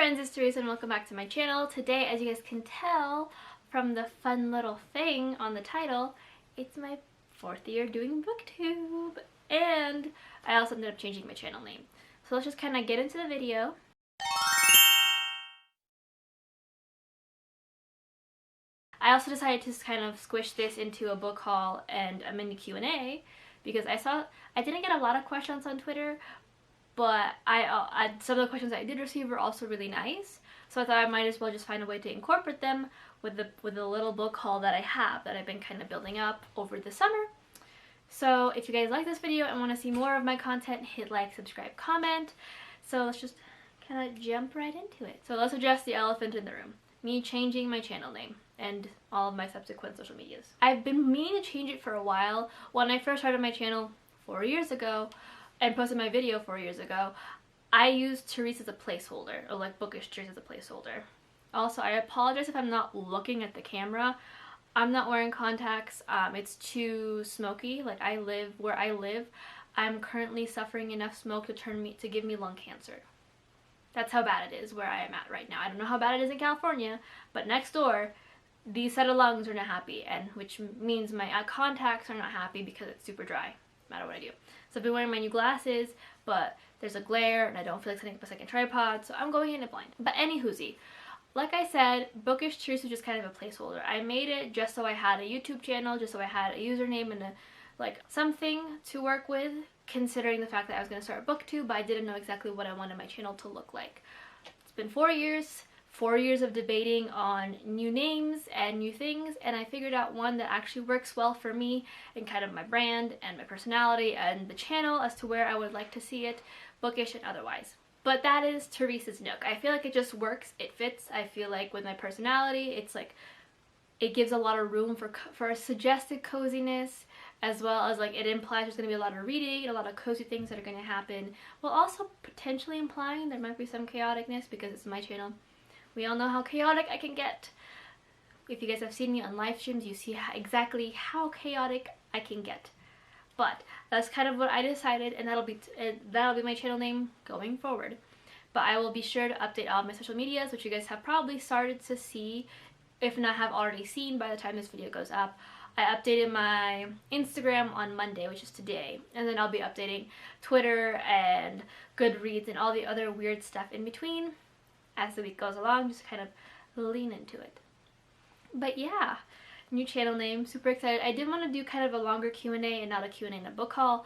friends, it's Teresa and welcome back to my channel. Today, as you guys can tell from the fun little thing on the title, it's my 4th year doing booktube. And I also ended up changing my channel name. So let's just kind of get into the video. I also decided to kind of squish this into a book haul and a mini Q&A because I didn't get a lot of questions on Twitter, but some of the questions I did receive were also really nice, so I thought I might as well just find a way to incorporate them with the little book haul that I have that I've been kind of building up over the summer. So if you guys like this video and want to see more of my content, hit like, subscribe, comment. So let's just kind of jump right into it. So let's address the elephant in the room. Me changing my channel name and all of my subsequent social medias. I've been meaning to change it for a while. When I first started my channel 4 years ago and posted my video 4 years ago, I used Teresa as a placeholder, or like Bookish Teresa as a placeholder. Also, I apologize if I'm not looking at the camera. I'm not wearing contacts. It's too smoky. Like where I live, I'm currently suffering enough smoke to give me lung cancer. That's how bad it is where I am at right now. I don't know how bad it is in California, but next door, these set of lungs are not happy, and which means my contacts are not happy because it's super dry, no matter what I do. So I've been wearing my new glasses, but there's a glare and I don't feel like setting up a second tripod, so I'm going in it blind. But anywhoosie, like I said, Bookish Teresa is just kind of a placeholder. I made it just so I had a YouTube channel, just so I had a username and something to work with, considering the fact that I was going to start a booktube, but I didn't know exactly what I wanted my channel to look like. It's been 4 years. 4 years of debating on new names and new things, and I figured out one that actually works well for me and kind of my brand and my personality and the channel as to where I would like to see it, bookish and otherwise. But that is Teresa's Nook. I feel like it just works, it fits. I feel like with my personality, it's like it gives a lot of room for a suggested coziness, as well as like it implies there's going to be a lot of reading, a lot of cozy things that are going to happen, while also potentially implying there might be some chaoticness because it's my channel. We all know how chaotic I can get. If you guys have seen me on live streams, you see exactly how chaotic I can get. But that's kind of what I decided, and that'll be my channel name going forward. But I will be sure to update all of my social medias, which you guys have probably started to see, if not have already seen by the time this video goes up. I updated my Instagram on Monday, which is today, and then I'll be updating Twitter and Goodreads and all the other weird stuff in between as the week goes along, just kind of lean into it. But yeah, new channel name, super excited. I did want to do kind of a longer Q&A and not a Q&A and a book haul,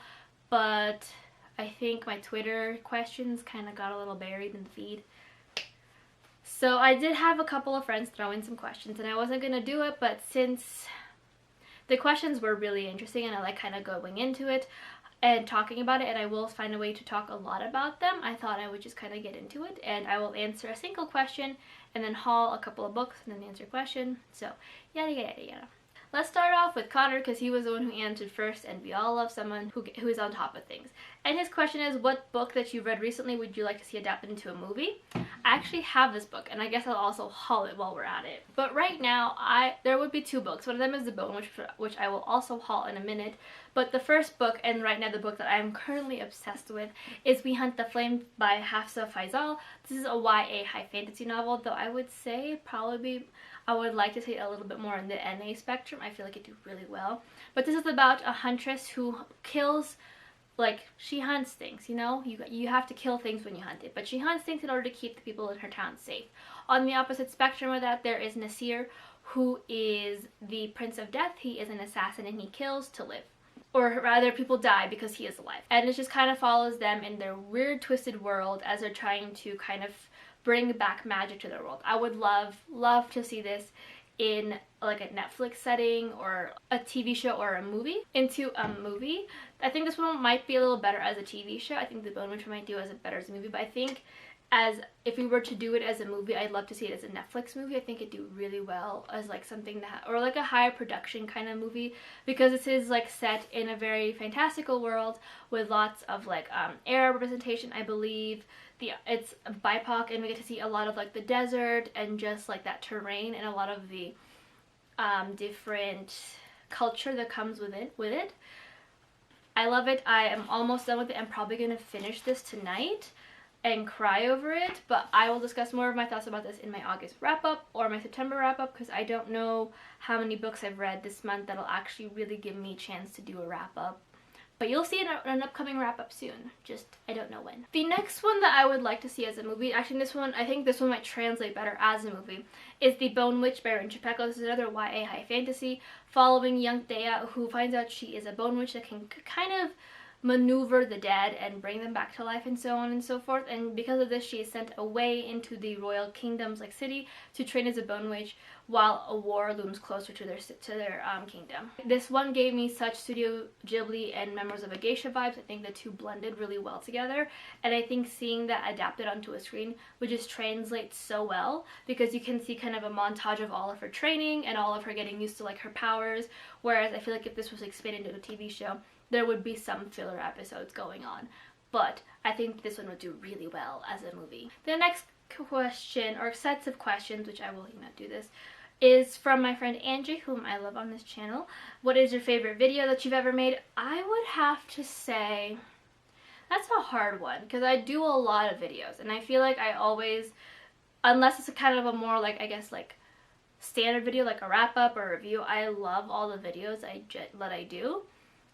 but I think my Twitter questions kind of got a little buried in the feed. So I did have a couple of friends throw in some questions, and I wasn't going to do it, but since the questions were really interesting and I like kind of going into it and talking about it, and I will find a way to talk a lot about them, I thought I would just kind of get into it, and I will answer a single question and then haul a couple of books and then answer a question. So yada yada yada. Let's start off with Connor because he was the one who answered first, and we all love someone who is on top of things. And his question is, what book that you've read recently would you like to see adapted into a movie? I actually have this book, and I guess I'll also haul it while we're at it. But right now, there would be 2 books. One of them is The Bone, which I will also haul in a minute. But the first book, and right now the book that I'm currently obsessed with, is We Hunt the Flame by Hafsa Faizal. This is a YA high fantasy novel, though I would say I would like to see it a little bit more in the NA spectrum. I feel like it do really well. But this is about a huntress who kills, she hunts things, you know? You have to kill things when you hunt it. But she hunts things in order to keep the people in her town safe. On the opposite spectrum of that, there is Nasir, who is the Prince of Death. He is an assassin and he kills to live. Or rather, people die because he is alive. And it just kind of follows them in their weird, twisted world as they're trying to kind of bring back magic to their world. I would love to see this in like a Netflix setting or a TV show or a movie. I think this one might be a little better as a TV show. I think The Bone Witch might do better as a movie, but I think if we were to do it as a movie, I'd love to see it as a Netflix movie. I think it'd do really well as like something that, or like a higher production kind of movie, because this is like set in a very fantastical world with lots of like Arab representation, I believe. It's BIPOC, and we get to see a lot of like the desert and just like that terrain and a lot of the different culture that comes with it. I love it. I am almost done with it. I'm probably going to finish this tonight. and cry over it, but I will discuss more of my thoughts about this in my August wrap-up or my September wrap-up, because I don't know how many books I've read this month that'll actually really give me a chance to do a wrap-up. But you'll see an upcoming wrap-up soon, just I don't know when. The next one that I would like to see as a movie, actually this one, I think this one might translate better as a movie, is The Bone Witch by Rin Chupeco. This is another YA high fantasy following young Thea, who finds out she is a bone witch that can kind of maneuver the dead and bring them back to life and so on and so forth, and because of this she is sent away into the royal kingdom's like city to train as a bone witch while a war looms closer to their kingdom. This one gave me such Studio Ghibli and Memoirs of a Geisha vibes. I think the two blended really well together, and I think seeing that adapted onto a screen would just translate so well, because you can see kind of a montage of all of her training and all of her getting used to like her powers, whereas I feel like if this was expanded into a TV show, there would be some filler episodes going on. But I think this one would do really well as a movie. The next question, or sets of questions, which I will not do this, is from my friend Angie, whom I love on this channel. What is your favorite video that you've ever made? I would have to say, that's a hard one, because I do a lot of videos, and I feel like I always, unless it's a kind of a more like, I guess like standard video, like a wrap-up or review, I love all the videos that I do.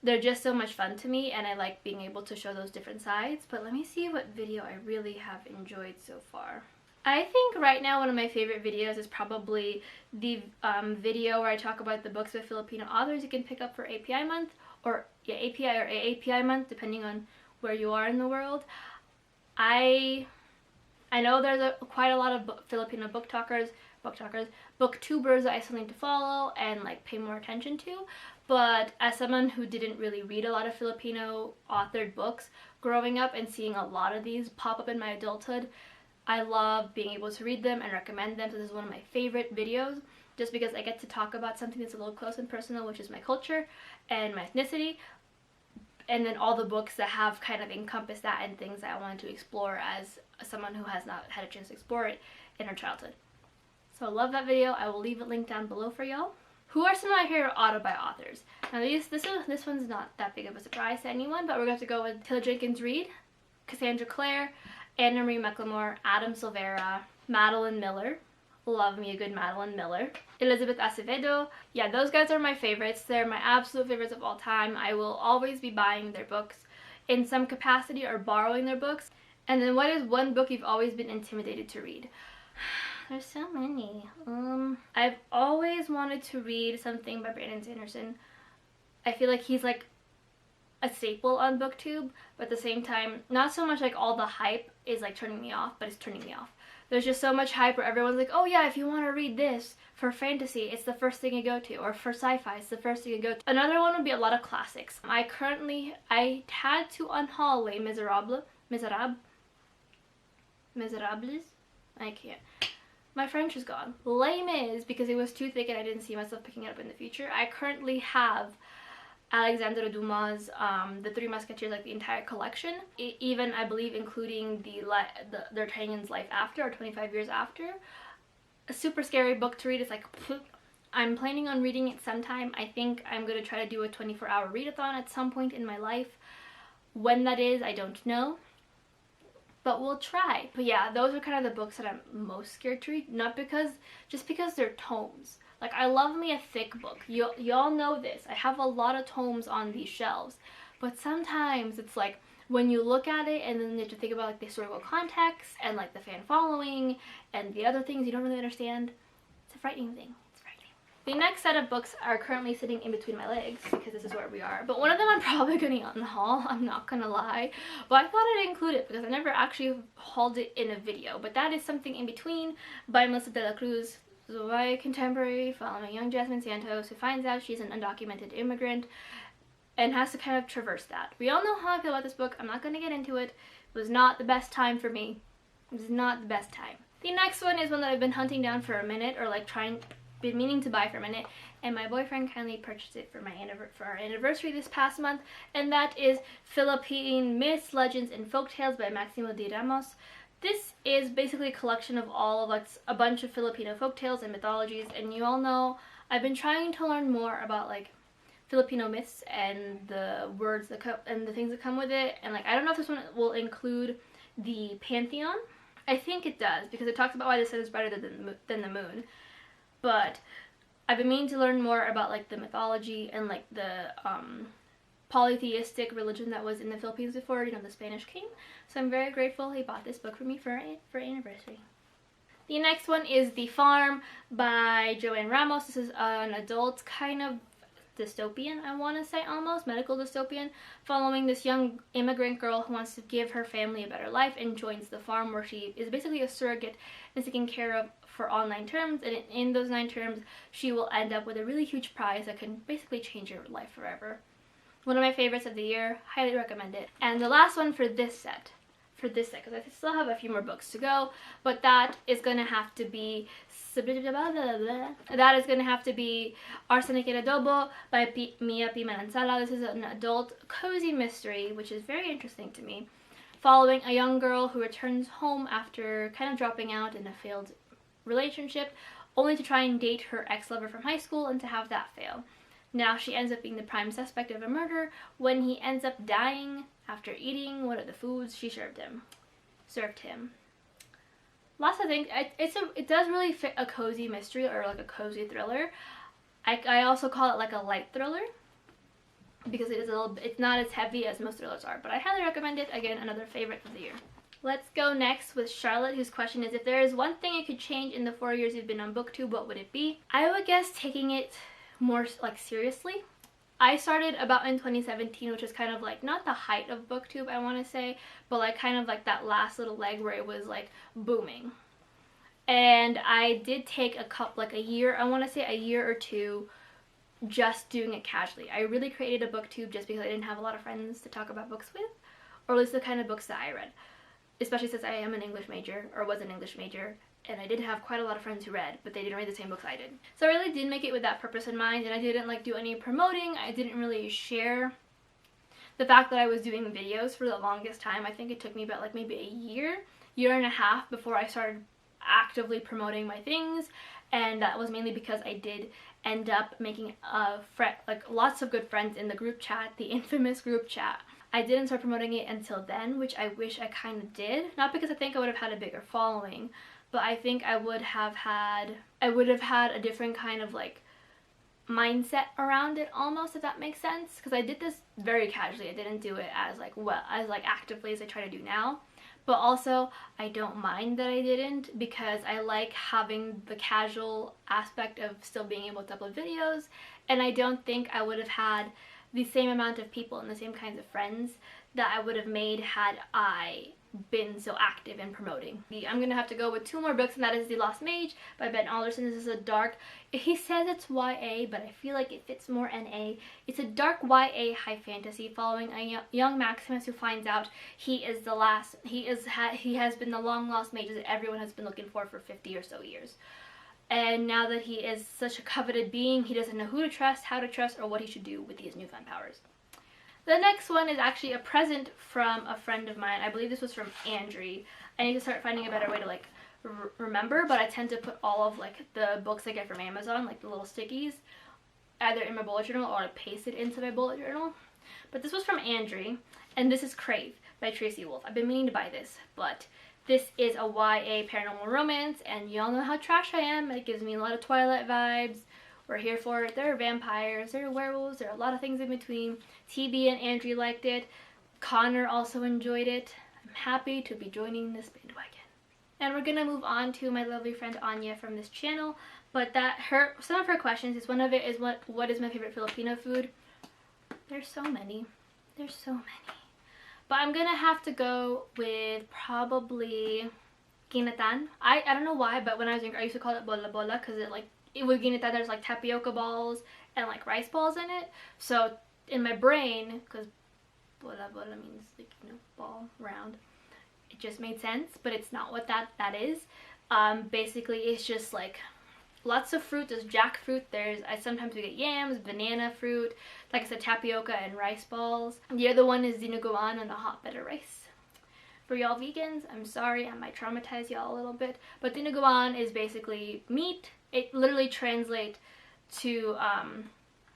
They're just so much fun to me, and I like being able to show those different sides. But let me see what video I really have enjoyed so far. I think right now one of my favorite videos is probably the video where I talk about the books of Filipino authors you can pick up for API month, or yeah, API or AAPI month, depending on where you are in the world. I know there's quite a lot of Filipino booktubers that I still need to follow and like pay more attention to. But as someone who didn't really read a lot of Filipino authored books growing up and seeing a lot of these pop up in my adulthood, I love being able to read them and recommend them. So this is one of my favorite videos, just because I get to talk about something that's a little close and personal, which is my culture and my ethnicity, and then all the books that have kind of encompassed that and things that I wanted to explore as someone who has not had a chance to explore it in her childhood. So I love that video. I will leave it linked down below for y'all. Who are some of my favorite auto-buy authors? Now this one's not that big of a surprise to anyone, but we're going to go with Taylor Jenkins Reid, Cassandra Clare, Anna Marie McLemore, Adam Silvera, Madeline Miller. Love me a good Madeline Miller. Elizabeth Acevedo. Yeah, those guys are my favorites. They're my absolute favorites of all time. I will always be buying their books in some capacity or borrowing their books. And then what is one book you've always been intimidated to read? There's so many. I've always wanted to read something by Brandon Sanderson. I feel like he's like a staple on BookTube, but at the same time, not so much like all the hype is like turning me off, but it's turning me off. There's just so much hype where everyone's like, oh yeah, if you want to read this for fantasy, it's the first thing you go to, or for sci-fi, it's the first thing you go to. Another one would be a lot of classics. I had to unhaul Les Miserables. I can't. My French is gone. Les Mis, because it was too thick and I didn't see myself picking it up in the future. I currently have Alexandre Dumas' The Three Musketeers, like the entire collection. Even, I believe, including D'Artagnan's Life After, or 25 Years After. A super scary book to read. It's like, I'm planning on reading it sometime. I think I'm going to try to do a 24-hour readathon at some point in my life. When that is, I don't know. But we'll try. But yeah, those are kind of the books that I'm most scared to read. Not because, just because they're tomes. Like, I love me a thick book. Y'all know this. I have a lot of tomes on these shelves. But sometimes it's like, when you look at it and then you have to think about like the historical context and like the fan following and the other things you don't really understand. It's a frightening thing. It's frightening. The next set of books are currently sitting in between my legs because this is where we are. But one of them I'm probably going to unhaul. I'm not going to lie. But I thought I'd include it because I never actually hauled it in a video. But that is Something in Between by Melissa de la Cruz. YA contemporary following young Jasmine Santos, who finds out she's an undocumented immigrant and has to kind of traverse that. We all know how I feel about this book. I'm not going to get into it. It was not the best time for me. It was not the best time. The next one is one that I've been hunting down for a minute, or like been meaning to buy for a minute, and my boyfriend kindly purchased it for our anniversary this past month, and that is Philippine Myths, Legends, and Folktales by Maximo de Ramos. This is basically a collection of all of like a bunch of Filipino folktales and mythologies, and you all know I've been trying to learn more about like Filipino myths and the words and the things that come with it, and like I don't know if this one will include the pantheon. I think it does, because it talks about why the sun is brighter than the moon. But I've been meaning to learn more about like the mythology and like the polytheistic religion that was in the Philippines before, you know, the Spanish came. So I'm very grateful he bought this book for me for anniversary. The next one is The Farm by Joanne Ramos. This is an adult kind of dystopian, I want to say, almost medical dystopian, following this young immigrant girl who wants to give her family a better life and joins the farm, where she is basically a surrogate and taken care of for all 9 terms, and in those 9 terms she will end up with a really huge prize that can basically change her life forever. One of my favorites of the year, highly recommend it. And the last one for this set, because I still have a few more books to go, but that is going to have to be Arsenic and Adobo by Mia P. Manansala. This is an adult cozy mystery, which is very interesting to me, following a young girl who returns home after kind of dropping out in a failed relationship, only to try and date her ex-lover from high school and to have that fail. Now she ends up being the prime suspect of a murder when he ends up dying after eating one of the foods she served him. Lots of things. It does really fit a cozy mystery or like a cozy thriller. I also call it like a light thriller, because it's not as heavy as most thrillers are, but I highly recommend it. Again, another favorite of the year. Let's go next with Charlotte, whose question is, if there is one thing you could change in the 4 years you've been on BookTube, what would it be? I would guess taking it more like seriously. I started about in 2017, which is kind of like not the height of BookTube, I want to say, but like kind of like that last little leg where it was like booming. And I did take a year, I want to say a year or two, just doing it casually. I really created a BookTube just because I didn't have a lot of friends to talk about books with, or at least the kind of books that I read. Especially since I am an English major, or was an English major, and I did have quite a lot of friends who read, but they didn't read the same books I did. So I really did make it with that purpose in mind, and I didn't like do any promoting. I didn't really share the fact that I was doing videos for the longest time. I think it took me about like maybe a year and a half before I started actively promoting my things, and that was mainly because I did end up making lots of good friends in the group chat, the infamous group chat. I didn't start promoting it until then, which I wish I kind of did. Not because I think I would have had a bigger following, but I think I would have had a different kind of like mindset around it almost, if that makes sense. Because I did this very casually. I didn't do it as actively as I try to do now. But also, I don't mind that I didn't, because I like having the casual aspect of still being able to upload videos, and I don't think I would have had the same amount of people and the same kinds of friends that I would have made had I been so active in promoting. I'm gonna have to go with 2 more books, and that is The Lost Mage by Ben Alderson. This is a dark, he says it's YA, but I feel like it fits more NA. It's a dark YA high fantasy following a young Maximus who finds out he has been the long lost mage that everyone has been looking for 50 or so years. And now that he is such a coveted being, he doesn't know who to trust, how to trust, or what he should do with his newfound powers. The next one is actually a present from a friend of mine. I believe this was from Andrea. I need to start finding a better way to like remember, but I tend to put all of like the books I get from Amazon, like the little stickies, either in my bullet journal or I paste it into my bullet journal. But this was from Andrea, and this is Crave by Tracy Wolff. I've been meaning to buy this, but this is a YA paranormal romance, and y'all know how trash I am. It gives me a lot of Twilight vibes. We're here for it. There are vampires, there are werewolves, there are a lot of things in between. TB and Andrea liked it. Connor also enjoyed it. I'm happy to be joining this bandwagon. And we're gonna move on to my lovely friend Anya from this channel, but some of her questions is, one of it is what is my favorite Filipino food? There's so many. There's so many. But I'm gonna have to go with probably ginatan. I don't know why, but when I was younger I used to call it bola bola, because with ginatan there's like tapioca balls and like rice balls in it. So in my brain, because bola bola means like, you know, ball, round, it just made sense, but it's not what that is. Basically it's just like lots of fruit. There's jackfruit, sometimes we get yams, banana fruit, like I said, tapioca and rice balls. The other one is dinuguan and a hot bed of rice. For y'all vegans, I'm sorry, I might traumatize y'all a little bit, but dinuguan is basically meat. It literally translates to,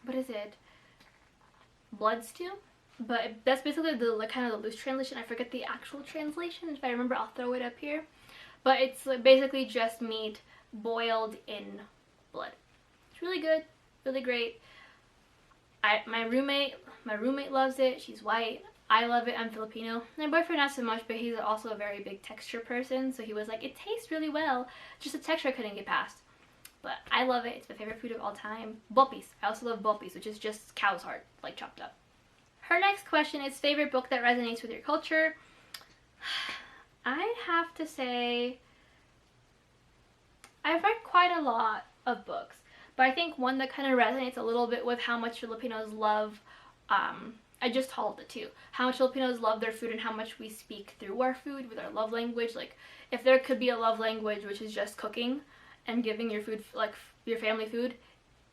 what is it? Blood stew? but that's basically the like, kind of the loose translation. I forget the actual translation. If I remember, I'll throw it up here. But it's basically just meat boiled in blood. It's really good, really great. My roommate loves it. She's white. I love it. I'm Filipino. My boyfriend not so much, but he's also a very big texture person, so he was like, it tastes really well. Just the texture I couldn't get past. But I love it. It's my favorite food of all time. Bopis. I also love bopis, which is just cow's heart, like chopped up. Her next question is favorite book that resonates with your culture. I'd have to say I've read quite a lot of books, but I think one that kind of resonates a little bit with how much Filipinos love, I just told it too, how much Filipinos love their food and how much we speak through our food with our love language. Like, if there could be a love language which is just cooking and giving your food, like your family food,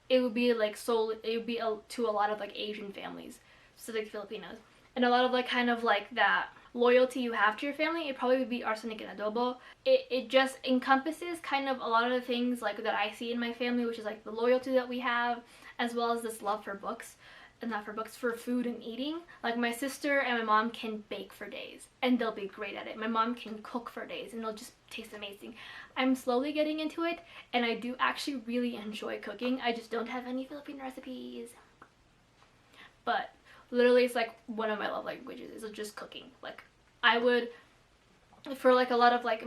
it would be like it would be to a lot of like Asian families, specifically Filipinos, and a lot of like kind of like that loyalty you have to your family. It probably would be arsenic and adobo. It just encompasses kind of a lot of the things like that I see in my family, which is like the loyalty that we have, as well as this love for books, and not for books, for food and eating. Like, my sister and my mom can bake for days and they'll be great at it. My mom can cook for days and it'll just taste amazing. I'm slowly getting into it, and I do actually really enjoy cooking. I just don't have any Filipino recipes, but literally it's like one of my love languages is just cooking. Like, I would, for like a lot of like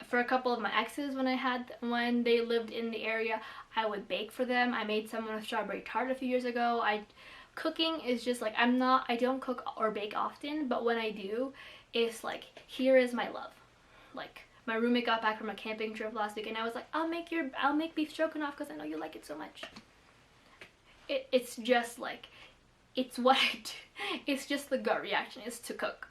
for a couple of my exes when they lived in the area, I would bake for them. I made someone a strawberry tart a few years ago. Cooking is just like, I don't cook or bake often, but when I do, it's like, here is my love. Like, my roommate got back from a camping trip last week and I was like, I'll make beef stroganoff because I know you like it so much. It's just like, it's what I do. It's just the gut reaction is to cook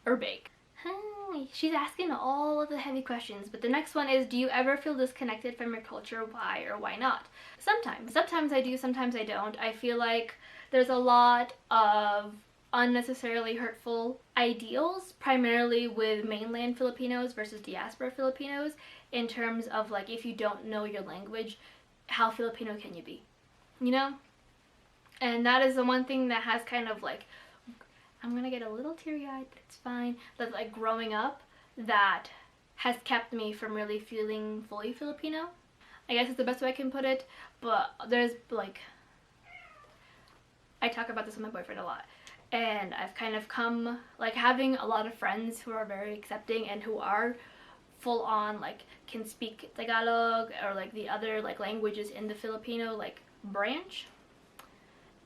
or bake. Hi. She's asking all of the heavy questions, but the next one is, do you ever feel disconnected from your culture? Why or why not? Sometimes I do, sometimes I don't. I feel like there's a lot of unnecessarily hurtful ideals, primarily with mainland Filipinos versus diaspora Filipinos, in terms of like, if you don't know your language, how Filipino can you be? You know? And that is the one thing that has kind of like, I'm gonna get a little teary-eyed, but it's fine, but like growing up, that has kept me from really feeling fully Filipino. I guess it's the best way I can put it, but there's like, I talk about this with my boyfriend a lot, and I've kind of come, like, having a lot of friends who are very accepting and who are full on, like, can speak Tagalog or like the other like languages in the Filipino like branch,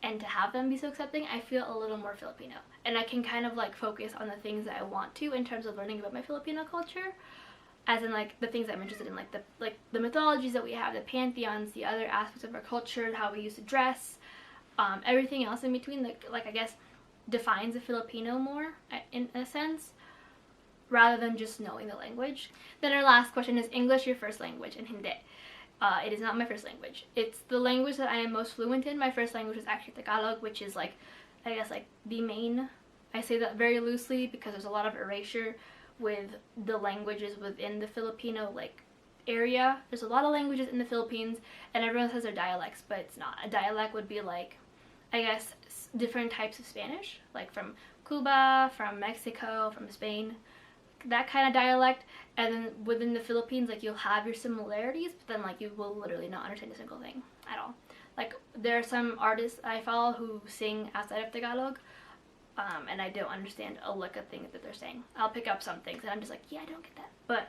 and to have them be so accepting, I feel a little more Filipino, and I can kind of like focus on the things that I want to in terms of learning about my Filipino culture, as in like the things I'm interested in, like the mythologies that we have, the pantheons, the other aspects of our culture, how we used to dress, everything else in between, like I guess defines a Filipino more in a sense, rather than just knowing the language. Then our last question is English your first language? And hindi. It is not my first language. It's the language that I am most fluent in. My first language is actually Tagalog, which is like, I guess like the main. I say that very loosely because there's a lot of erasure with the languages within the Filipino like area. There's a lot of languages in the Philippines and everyone has their dialects, but it's not. A dialect would be like, I guess, different types of Spanish, like from Cuba, from Mexico, from Spain, that kind of dialect. And then within the Philippines, like, you'll have your similarities, but then like you will literally not understand a single thing at all. Like, there are some artists I follow who sing outside of Tagalog, and I don't understand a lick of things that they're saying. I'll pick up some things and I'm just like, yeah, I don't get that. But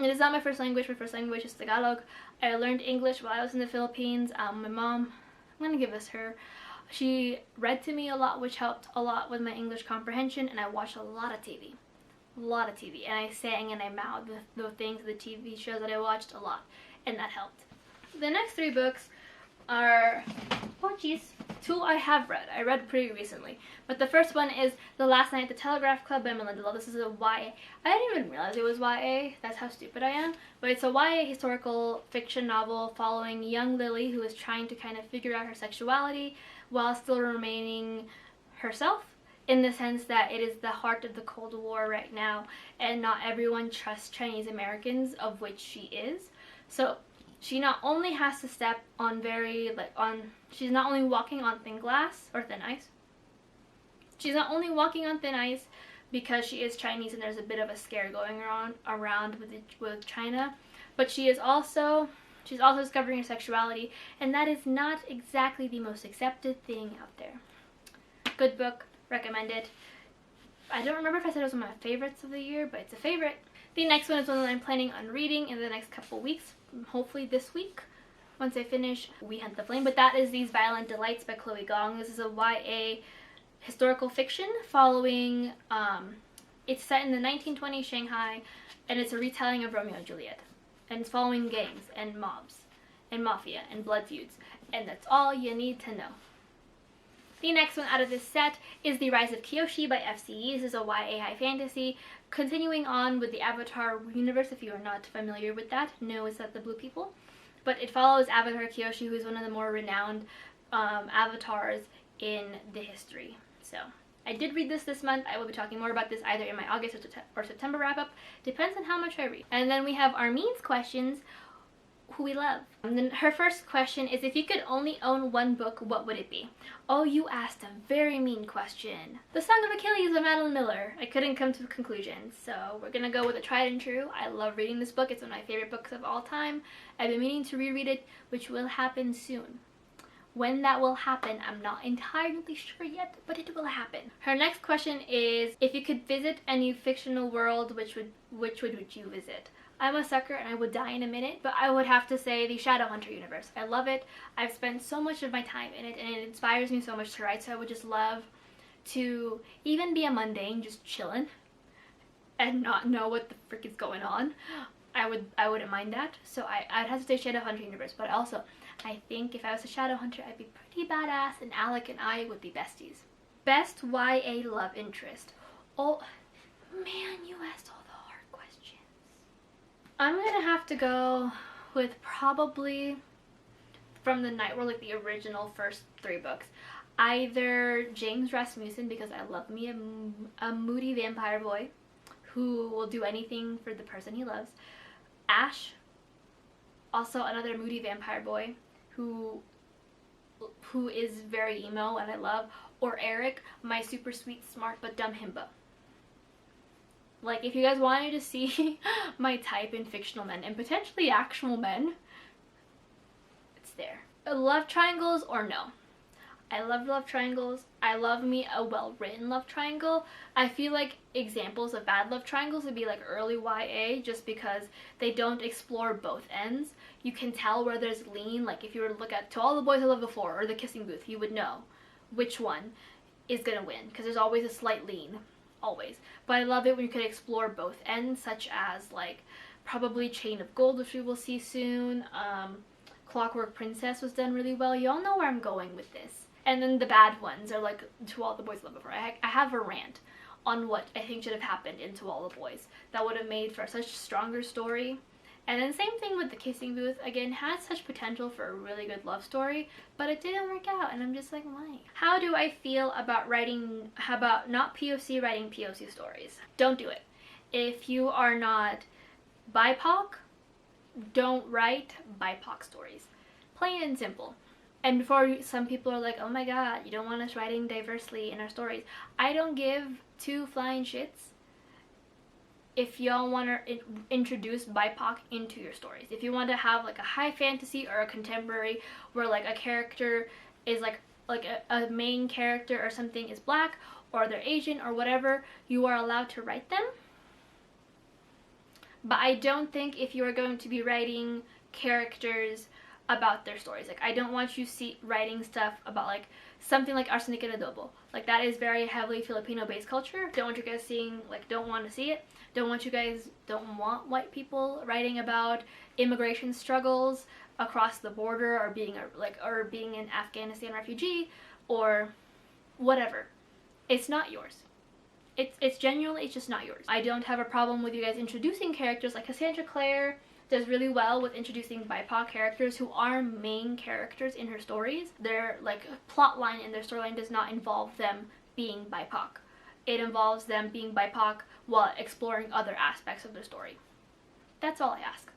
it is not my first language. My first language is Tagalog. I learned English while I was in the Philippines. My mom, I'm gonna give this her. She read to me a lot, which helped a lot with my English comprehension, and I watched a lot of TV. And I sang and I mouthed the things, the TV shows that I watched a lot, and that helped. The next three books are, oh geez, two I have read. I read pretty recently, but the first one is The Last Night at the Telegraph Club by Melinda Lo. This is a YA. I didn't even realize it was YA. That's how stupid I am. But it's a YA historical fiction novel following young Lily, who is trying to kind of figure out her sexuality while still remaining herself, in the sense that it is the heart of the Cold War right now, and not everyone trusts Chinese Americans, of which she is. So she not only has to step on she's not only walking on thin glass, or thin ice, She's not only walking on thin ice because she is Chinese and there's a bit of a scare going around with China, but she's also discovering her sexuality, and that is not exactly the most accepted thing out there. Good book, recommend it. I don't remember if I said it was one of my favorites of the year, but it's a favorite. The next one is one that I'm planning on reading in the next couple weeks, hopefully this week, once I finish We Hunt the Flame, but that is These Violent Delights by Chloe Gong. This is a YA historical fiction following, it's set in the 1920s Shanghai, and it's a retelling of Romeo and Juliet. And it's following gangs and mobs and mafia and blood feuds, and that's all you need to know. The next one out of this set is The Rise of Kyoshi by FCE. This is a YA high fantasy, continuing on with the Avatar universe. If you are not familiar with that, no, it's not the blue people. But it follows Avatar Kyoshi, who is one of the more renowned avatars in the history. So I did read this month. I will be talking more about this either in my August or September wrap-up. Depends on how much I read. And then we have Armin's questions, who we love. And then her first question is, if you could only own one book, what would it be? Oh, you asked a very mean question. The Song of Achilles by Madeline Miller. I couldn't come to a conclusion, so we're gonna go with a tried and true. I love reading this book. It's one of my favorite books of all time. I've been meaning to reread it, which will happen soon. When that will happen, I'm not entirely sure yet, but it will happen. Her next question is, if you could visit any fictional world, which would you visit? I'm a sucker and I would die in a minute, but I would have to say the Shadowhunter universe. I love it. I've spent so much of my time in it, and it inspires me so much to write, so I would just love to even be a mundane, just chillin', and not know what the frick is going on. I wouldn't mind that. So I'd have to say Shadowhunter universe, but also I think if I was a Shadowhunter, I'd be pretty badass, and Alec and I would be besties. Best YA love interest. Oh man, you asked all the hard questions. I'm gonna have to go with probably from the Night World, like the original first 3 books. Either James Rasmussen, because I love me a moody vampire boy who will do anything for the person he loves. Ash, also another moody vampire boy who is very emo and I love. Or Eric, my super sweet, smart, but dumb himbo. Like, if you guys wanted to see my type in fictional men, and potentially actual men, it's there. Love triangles or no? I love love triangles. I love me a well-written love triangle. I feel like examples of bad love triangles would be like early YA, just because they don't explore both ends. You can tell where there's lean. Like if you were to look at To All the Boys I Loved Before or The Kissing Booth, you would know which one is gonna win, because there's always a slight lean, always. But I love it when you can explore both ends, such as like probably Chain of Gold, which we will see soon. Clockwork Princess was done really well. You all know where I'm going with this. And then the bad ones are like To All the Boys I Loved Before. I have a rant on what I think should have happened in To All the Boys that would have made for such a stronger story. And then same thing with The Kissing Booth. Again, had such potential for a really good love story, but it didn't work out, and I'm just like, why? How do I feel about writing, how about not POC, writing POC stories? Don't do it. If you are not BIPOC, don't write BIPOC stories. Plain and simple. And before some people are like, oh my god, you don't want us writing diversely in our stories. I don't give 2 flying shits if y'all want to introduce BIPOC into your stories. If you want to have like a high fantasy or a contemporary where like a character is like a main character or something is black or they're Asian or whatever, you are allowed to write them. But I don't think if you are going to be writing characters about their stories, like I don't want you writing stuff about like something like Arsenic and Adobo. Like that is very heavily Filipino based culture. Don't want you guys seeing, like, don't want to see it. Don't want white people writing about immigration struggles across the border or being an Afghanistan refugee or whatever. It's not yours. It's genuinely, it's just not yours. I don't have a problem with you guys introducing characters. Like Cassandra Clare does really well with introducing BIPOC characters who are main characters in her stories. Their like plot line in their storyline does not involve them being BIPOC. It involves them being BIPOC while exploring other aspects of their story. That's all I ask.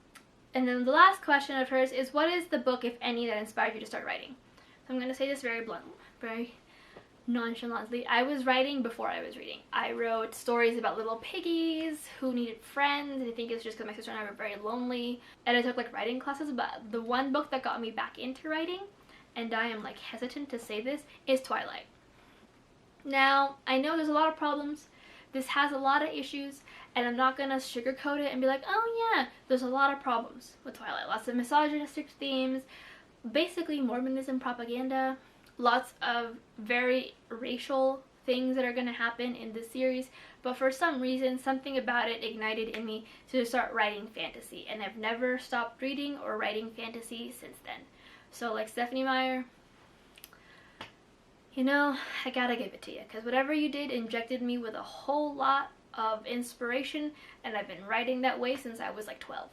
And then the last question of hers is, what is the book, if any, that inspired you to start writing? So I'm going to say this very bluntly, very nonchalantly. I was writing before I was reading. I wrote stories about little piggies who needed friends, and I think it's just because my sister and I were very lonely. And I took like writing classes, but the one book that got me back into writing, and I am like hesitant to say this, is Twilight. Now, I know there's a lot of problems. This has a lot of issues, and I'm not gonna sugarcoat it and be like, oh yeah, there's a lot of problems with Twilight. Lots of misogynistic themes, basically Mormonism propaganda, lots of very racial things that are going to happen in this series, but for some reason something about it ignited in me to start writing fantasy, and I've never stopped reading or writing fantasy since then. So like Stephenie Meyer, you know, I gotta give it to you, because whatever you did injected me with a whole lot of inspiration, and I've been writing that way since I was like 12.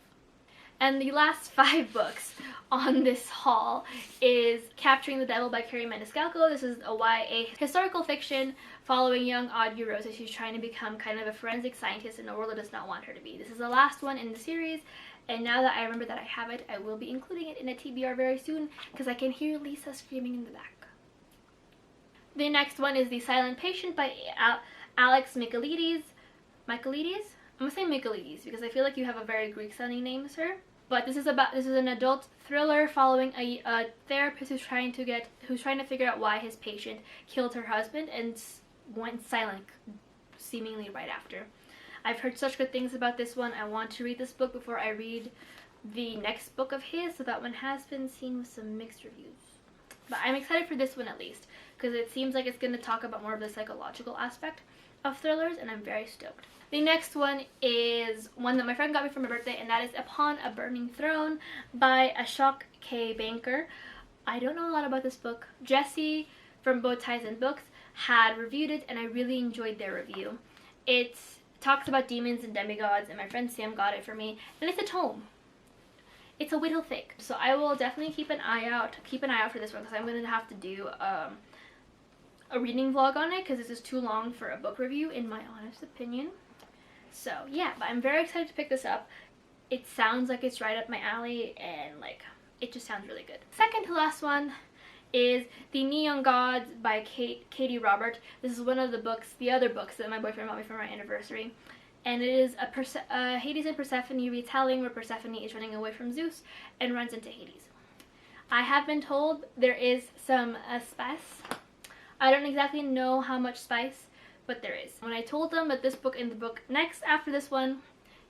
And the last 5 books on this haul is Capturing the Devil by Kerri Maniscalco. This is a YA historical fiction following young Audrey Rose as she's trying to become kind of a forensic scientist in a world that does not want her to be. This is the last one in the series, and now that I remember that I have it, I will be including it in a TBR very soon because I can hear Lisa screaming in the back. The next one is The Silent Patient by Alex Michaelides. Michaelides? I'm gonna say Michaelides because I feel like you have a very Greek sounding name, sir. But this is an adult thriller following a therapist who's trying to figure out why his patient killed her husband and went silent seemingly right after. I've heard such good things about this one. I want to read this book before I read the next book of his, so that one has been seen with some mixed reviews. But I'm excited for this one at least, because it seems like it's going to talk about more of the psychological aspect of thrillers, and I'm very stoked. The next one is one that my friend got me for my birthday, and that is Upon a Burning Throne by Ashok K. Banker. I don't know a lot about this book. Jesse from Bow Ties and Books had reviewed it, and I really enjoyed their review. It talks about demons and demigods, and my friend Sam got it for me, and it's a tome. It's a little thick, so I will definitely keep an eye out for this one, because I'm going to have to do a reading vlog on it, because this is too long for a book review in my honest opinion. So yeah, but I'm very excited to pick this up. It sounds like it's right up my alley, and like it just sounds really good. Second to last one is The Neon Gods by Katie Robert. This is one of the other books that my boyfriend bought me for my anniversary. And it is a Hades and Persephone retelling where Persephone is running away from Zeus and runs into Hades. I have been told there is some spice. I don't exactly know how much spice, but there is. When I told them that this book and the book next after this one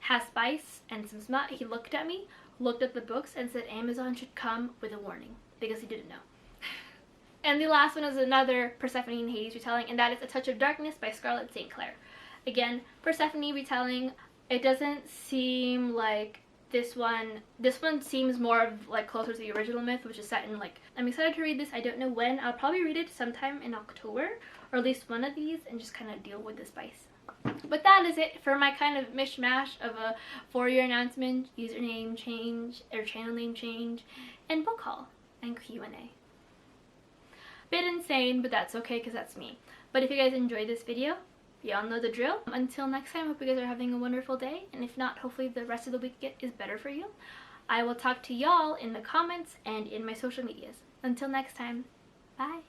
has spice and some smut, he looked at me, looked at the books, and said Amazon should come with a warning, because he didn't know. And the last one is another Persephone and Hades retelling, and that is A Touch of Darkness by Scarlett St. Clair. Again, Persephone retelling. It doesn't seem like this one seems more of like closer to the original myth, which is set in like, I'm excited to read this. I don't know when. I'll probably read it sometime in October, or at least one of these, and just kind of deal with the spice. But that is it for my kind of mishmash of a for-year announcement, username change, or channel name change, and book haul, and Q&A. Bit insane, but that's okay because that's me. But if you guys enjoyed this video, y'all know the drill. Until next time, hope you guys are having a wonderful day, and if not, hopefully the rest of the week is better for you. I will talk to y'all in the comments and in my social medias. Until next time, bye!